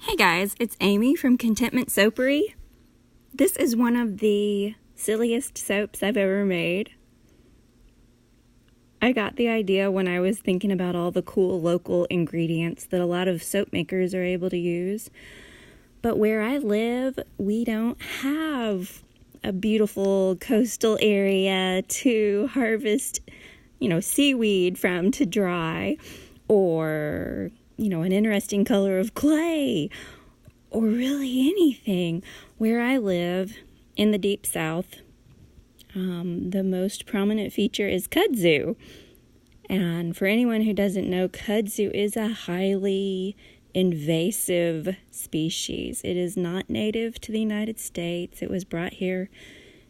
Hey guys, it's Amy from Contentment Soapery. This is one of the silliest soaps I've ever made. I got the idea when I was thinking about all the cool local ingredients that a lot of soap makers are able to use. But where I live, we don't have a beautiful coastal area to harvest, seaweed from to dry, or an interesting color of clay, or really anything. Where I live, in the deep south, the most prominent feature is KUDZU. And for anyone who doesn't know, KUDZU is a highly invasive species. It is not native to the United States. It was brought here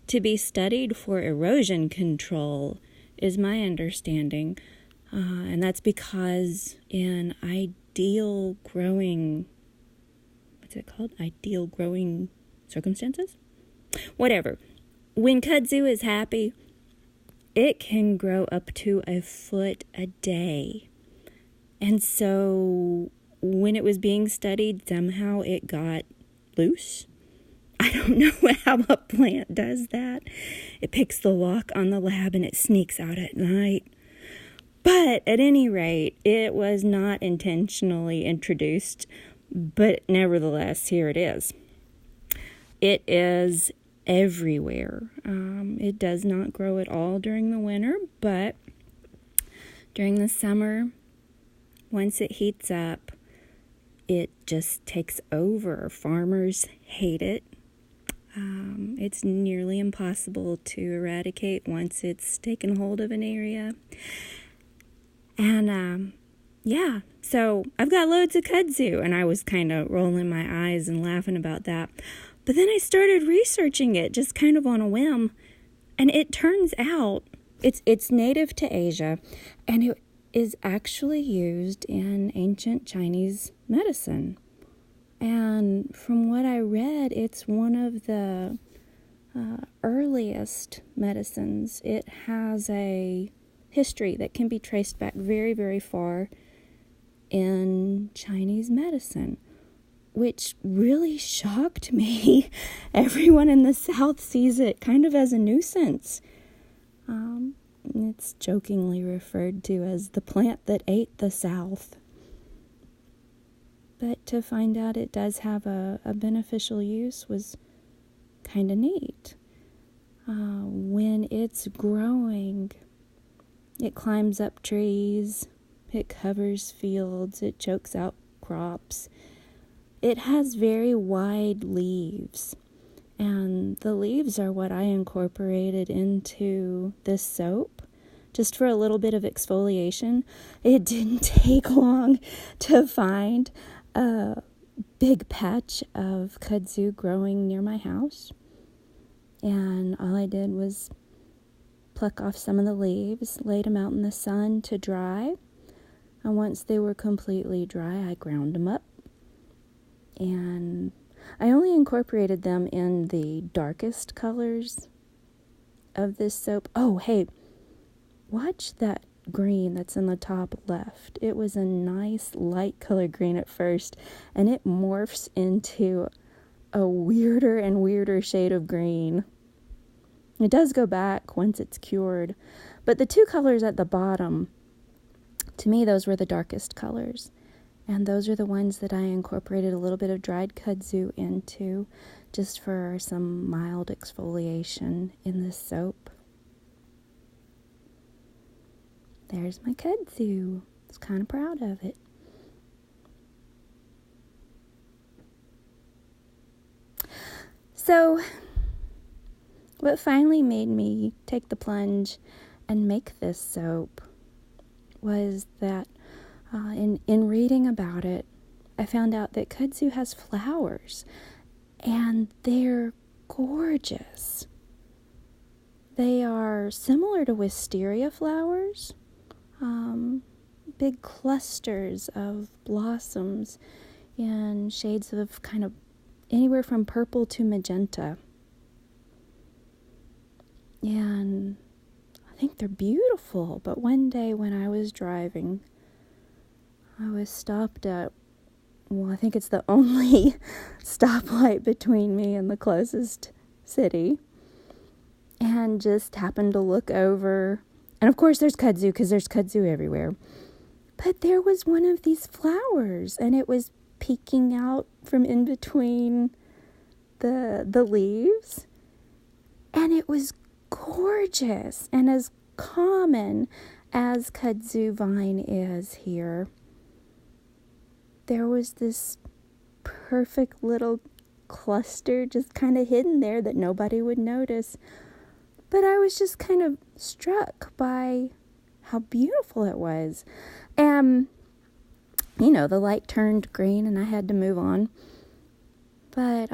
to be studied for erosion control, is my understanding. And that's because in ideal growing circumstances? Whatever. When KUDZU is happy, it can grow up to a foot a day. And so when it was being studied, somehow it got loose. I don't know how a plant does that. It picks the lock on the lab and it sneaks out at night. But at any rate, it was not intentionally introduced, but nevertheless, here it is. It is everywhere. It does not grow at all during the winter, but during the summer, once it heats up, it just takes over. Farmers hate it. It's nearly impossible to eradicate once it's taken hold of an area. And, so I've got loads of KUDZU, and I was kind of rolling my eyes and laughing about that. But then I started researching it just kind of on a whim, and it turns out it's native to Asia, and it is actually used in ancient Chinese medicine. And from what I read, it's one of the earliest medicines. It has a history that can be traced back very, very far in Chinese medicine, which really shocked me. Everyone in the South sees it kind of as a nuisance. It's jokingly referred to as the plant that ate the South. But to find out it does have a beneficial use was kind of neat. When it's growing, it climbs up trees, it covers fields, it chokes out crops. It has very wide leaves, and the leaves are what I incorporated into this soap, just for a little bit of exfoliation. It didn't take long to find a big patch of KUDZU growing near my house, and all I did was pluck off some of the leaves, laid them out in the sun to dry, and once they were completely dry, I ground them up. And I only incorporated them in the darkest colors of this soap. Oh, hey, watch that green that's in the top left. It was a nice light color green at first, and it morphs into a weirder and weirder shade of green. It does go back once it's cured, but the two colors at the bottom, to me, those were the darkest colors. And those are the ones that I incorporated a little bit of dried KUDZU into, just for some mild exfoliation in this soap. There's my KUDZU. I was kind of proud of it. So, what finally made me take the plunge and make this soap was that in reading about it, I found out that KUDZU has flowers, and they're gorgeous. They are similar to wisteria flowers, big clusters of blossoms in shades of kind of anywhere from purple to magenta. And I think they're beautiful, but one day when I was driving, I was stopped at well, I think it's the only stoplight between me and the closest city. And just happened to look over. And of course there's kudzu, because there's kudzu everywhere. But there was one of these flowers, and it was peeking out from in between the leaves. And it was gorgeous, and as common as kudzu vine is here, there was this perfect little cluster just kind of hidden there that nobody would notice. But I was just kind of struck by how beautiful it was. And, the light turned green and I had to move on. But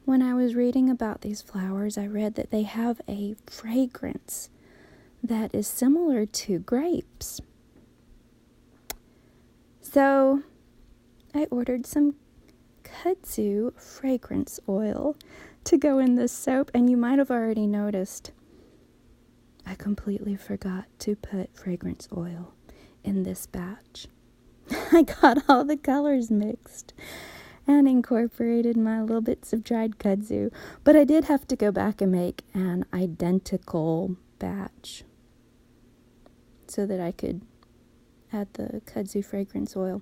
when I was reading about these flowers, I read that they have a fragrance that is similar to grapes. So I ordered some kudzu fragrance oil to go in this soap, and you might have already noticed I completely forgot to put fragrance oil in this batch. I got all the colors mixed and incorporated my little bits of dried kudzu, but I did have to go back and make an identical batch so that I could add the kudzu fragrance oil.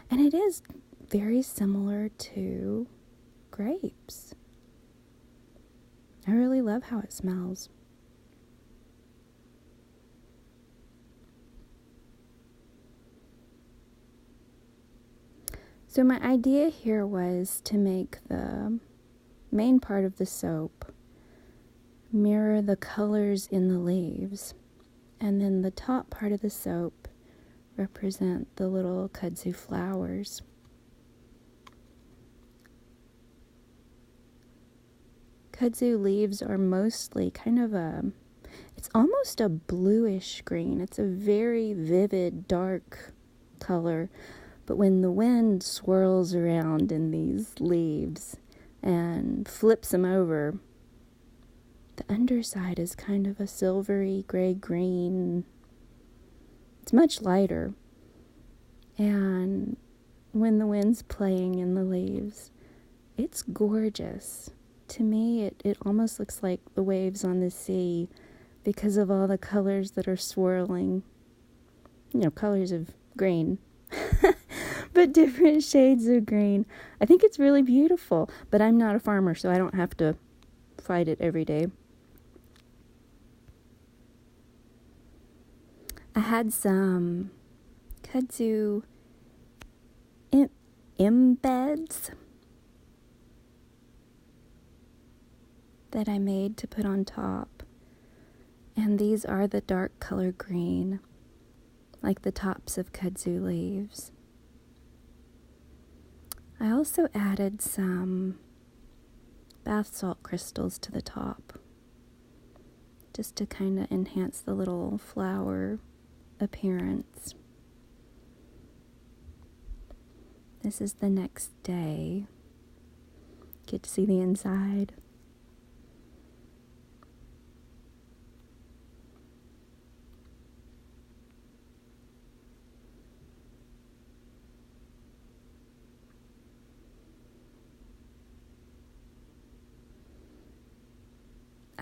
And it is very similar to grapes. I really love how it smells. So my idea here was to make the main part of the soap mirror the colors in the leaves, and then the top part of the soap represent the little kudzu flowers. Kudzu leaves are mostly kind of it's almost a bluish green. It's a very vivid, dark color. But when the wind swirls around in these leaves and flips them over, the underside is kind of a silvery gray-green. It's much lighter. And when the wind's playing in the leaves, it's gorgeous. To me, it almost looks like the waves on the sea because of all the colors that are swirling. Colors of green. But different shades of green. I think it's really beautiful, but I'm not a farmer, so I don't have to fight it every day. I had some kudzu embeds that I made to put on top. And these are the dark color green, like the tops of kudzu leaves. I also added some bath salt crystals to the top, just to kind of enhance the little flower appearance. This is the next day. Get to see the inside.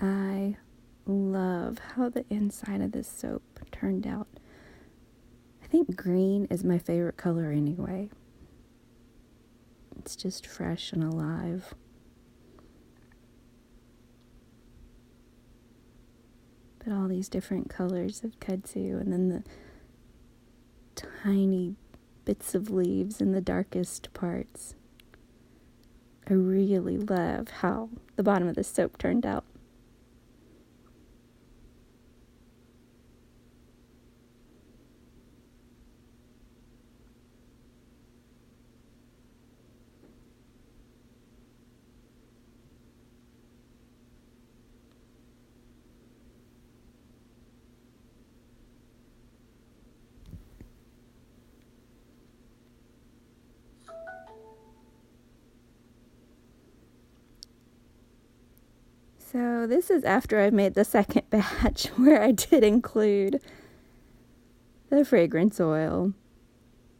I love how the inside of this soap turned out. I think green is my favorite color anyway. It's just fresh and alive. But all these different colors of kudzu, and then the tiny bits of leaves in the darkest parts. I really love how the bottom of the soap turned out. So this is after I've made the second batch, where I did include the fragrance oil.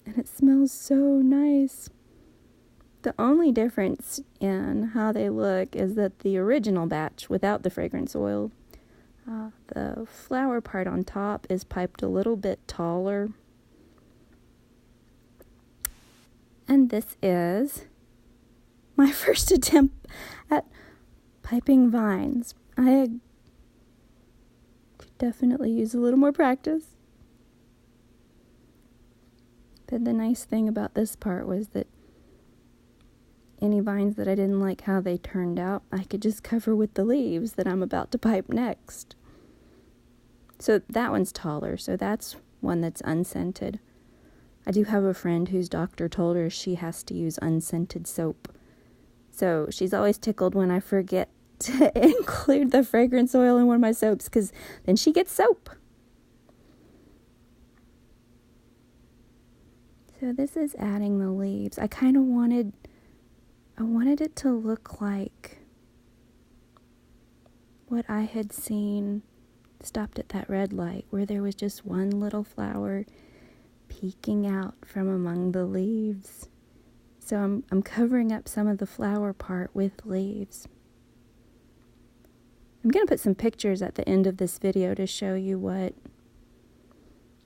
And it smells so nice. The only difference in how they look is that the original batch without the fragrance oil, the flower part on top is piped a little bit taller. And this is my first attempt at piping vines. I could definitely use a little more practice. But the nice thing about this part was that any vines that I didn't like how they turned out, I could just cover with the leaves that I'm about to pipe next. So that one's taller, so that's one that's unscented. I do have a friend whose doctor told her she has to use unscented soap. So she's always tickled when I forget to include the fragrance oil in one of my soaps, because then she gets soap. So this is adding the leaves. I kind of wanted it to look like what I had seen stopped at that red light, where there was just one little flower peeking out from among the leaves. So I'm covering up some of the flower part with leaves. I'm going to put some pictures at the end of this video to show you what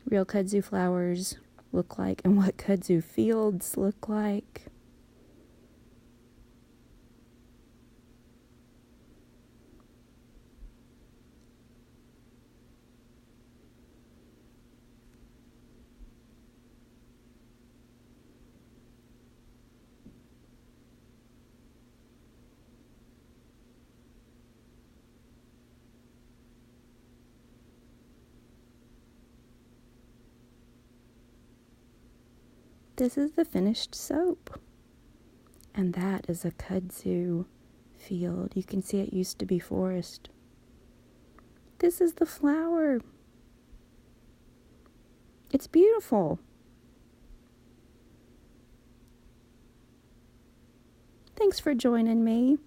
real kudzu flowers look like and what kudzu fields look like. This is the finished soap. And that is a kudzu field. You can see it used to be forest. This is the flower. It's beautiful. Thanks for joining me.